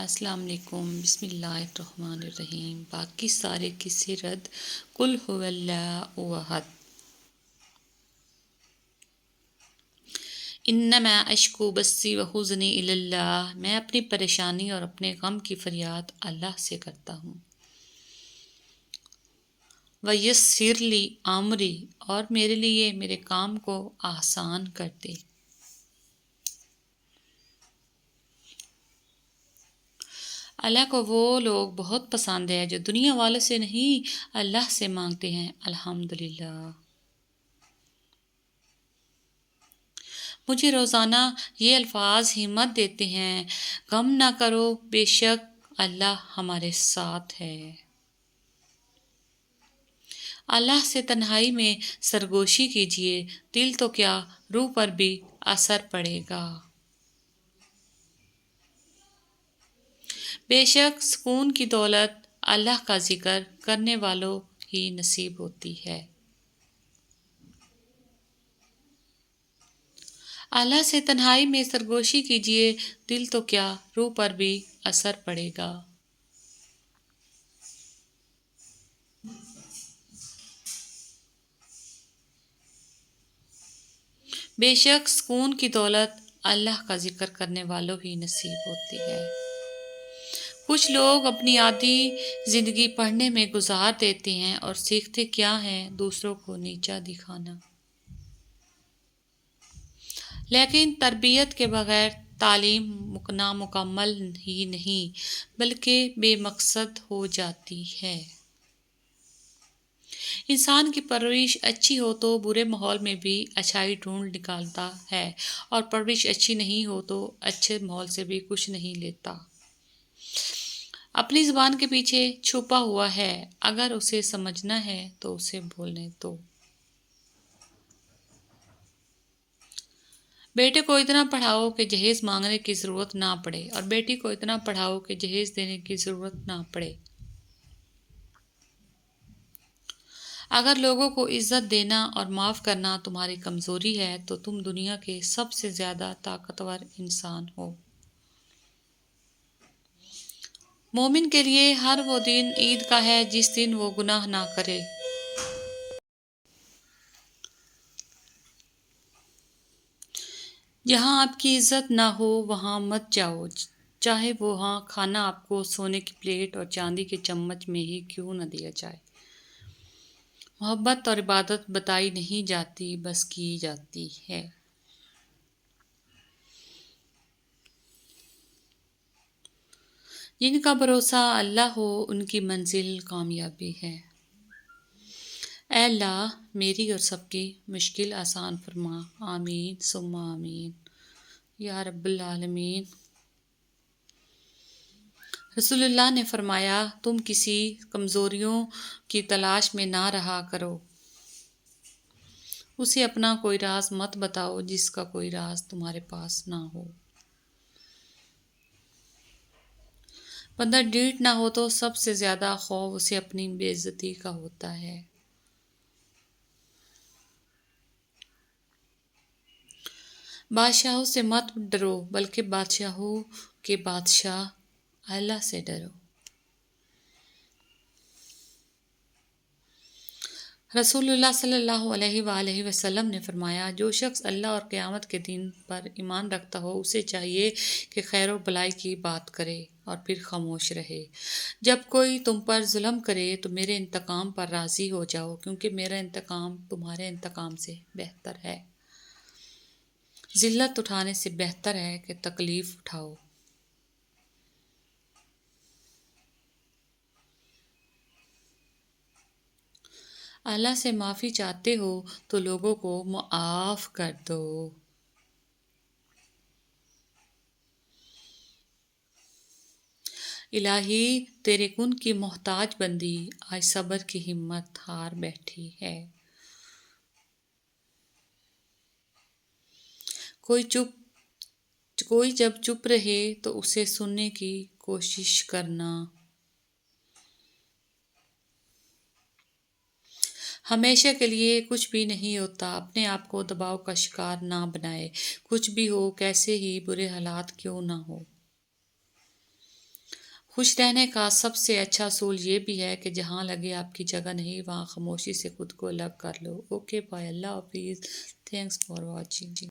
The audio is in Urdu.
السلام علیکم، بسم اللہ الرحمن الرحیم۔ باقی سارے قصے رد، قل هو اللہ احد۔ انما اشکو بثی وحزنی الی اللہ، میں اپنی پریشانی اور اپنے غم کی فریاد اللہ سے کرتا ہوں۔ ویسر لی امری، اور میرے لیے میرے کام کو آسان کر دے۔ اللہ کو وہ لوگ بہت پسند ہے جو دنیا والوں سے نہیں اللہ سے مانگتے ہیں۔ الحمدللہ۔ مجھے روزانہ یہ الفاظ ہمت دیتے ہیں، غم نہ کرو، بے شک اللہ ہمارے ساتھ ہے۔ اللہ سے تنہائی میں سرگوشی کیجیے، دل تو کیا روح پر بھی اثر پڑے گا۔ بے شک سکون کی دولت اللہ کا ذکر کرنے والوں ہی نصیب ہوتی ہے۔ اللہ سے تنہائی میں سرگوشی کیجیے، دل تو کیا روح پر بھی اثر پڑے گا۔ بے شک سکون کی دولت اللہ کا ذکر کرنے والوں ہی نصیب ہوتی ہے۔ کچھ لوگ اپنی عادی زندگی پڑھنے میں گزار دیتے ہیں اور سیکھتے کیا ہیں؟ دوسروں کو نیچا دکھانا۔ لیکن تربیت کے بغیر تعلیم نامکمل ہی نہیں بلکہ بے مقصد ہو جاتی ہے۔ انسان کی پرورش اچھی ہو تو برے ماحول میں بھی اچھائی ڈھونڈ نکالتا ہے، اور پرورش اچھی نہیں ہو تو اچھے ماحول سے بھی کچھ نہیں لیتا۔ اپنی زبان کے پیچھے چھپا ہوا ہے، اگر اسے سمجھنا ہے تو اسے بولنے دو۔ بیٹے کو اتنا پڑھاؤ کہ جہیز مانگنے کی ضرورت نہ پڑے، اور بیٹی کو اتنا پڑھاؤ کہ جہیز دینے کی ضرورت نہ پڑے۔ اگر لوگوں کو عزت دینا اور معاف کرنا تمہاری کمزوری ہے تو تم دنیا کے سب سے زیادہ طاقتور انسان ہو۔ مومن کے لیے ہر وہ دن عید کا ہے جس دن وہ گناہ نہ کرے۔ جہاں آپ کی عزت نہ ہو وہاں مت جاؤ، چاہے وہاں کھانا آپ کو سونے کی پلیٹ اور چاندی کے چمچ میں ہی کیوں نہ دیا جائے۔ محبت اور عبادت بتائی نہیں جاتی، بس کی جاتی ہے۔ جن کا بھروسہ اللہ ہو ان کی منزل کامیابی ہے۔ اے اللہ میری اور سب کی مشکل آسان فرما، آمین ثم آمین یا رب العالمین۔ رسول اللہ نے فرمایا، تم کسی کمزوریوں کی تلاش میں نہ رہا کرو، اسے اپنا کوئی راز مت بتاؤ جس کا کوئی راز تمہارے پاس نہ ہو۔ بندہ ڈیٹ نہ ہو تو سب سے زیادہ خوف اسے اپنی بے عزتی کا ہوتا ہے۔ بادشاہوں سے مت ڈرو بلکہ بادشاہوں کے بادشاہ اللہ سے ڈرو۔ رسول اللہ صلی اللہ علیہ وآلہ وسلم نے فرمایا، جو شخص اللہ اور قیامت کے دن پر ایمان رکھتا ہو اسے چاہیے کہ خیر و بھلائی کی بات کرے اور پھر خاموش رہے۔ جب کوئی تم پر ظلم کرے تو میرے انتقام پر راضی ہو جاؤ، کیونکہ میرا انتقام تمہارے انتقام سے بہتر ہے۔ ذلت اٹھانے سے بہتر ہے کہ تکلیف اٹھاؤ۔ اللہ سے معافی چاہتے ہو تو لوگوں کو معاف کر دو۔ الہی تیرے کن کی محتاج بندی آج صبر کی ہمت ہار بیٹھی ہے۔ کوئی جب چپ رہے تو اسے سننے کی کوشش کرنا۔ ہمیشہ کے لیے کچھ بھی نہیں ہوتا، اپنے آپ کو دباؤ کا شکار نہ بنائے۔ کچھ بھی ہو، کیسے ہی برے حالات کیوں نہ ہو۔ خوش رہنے کا سب سے اچھا اصول یہ بھی ہے کہ جہاں لگے آپ کی جگہ نہیں وہاں خاموشی سے خود کو الگ کر لو۔ اوکے بائے، اللہ حافظ، تھینکس فار واچنگ۔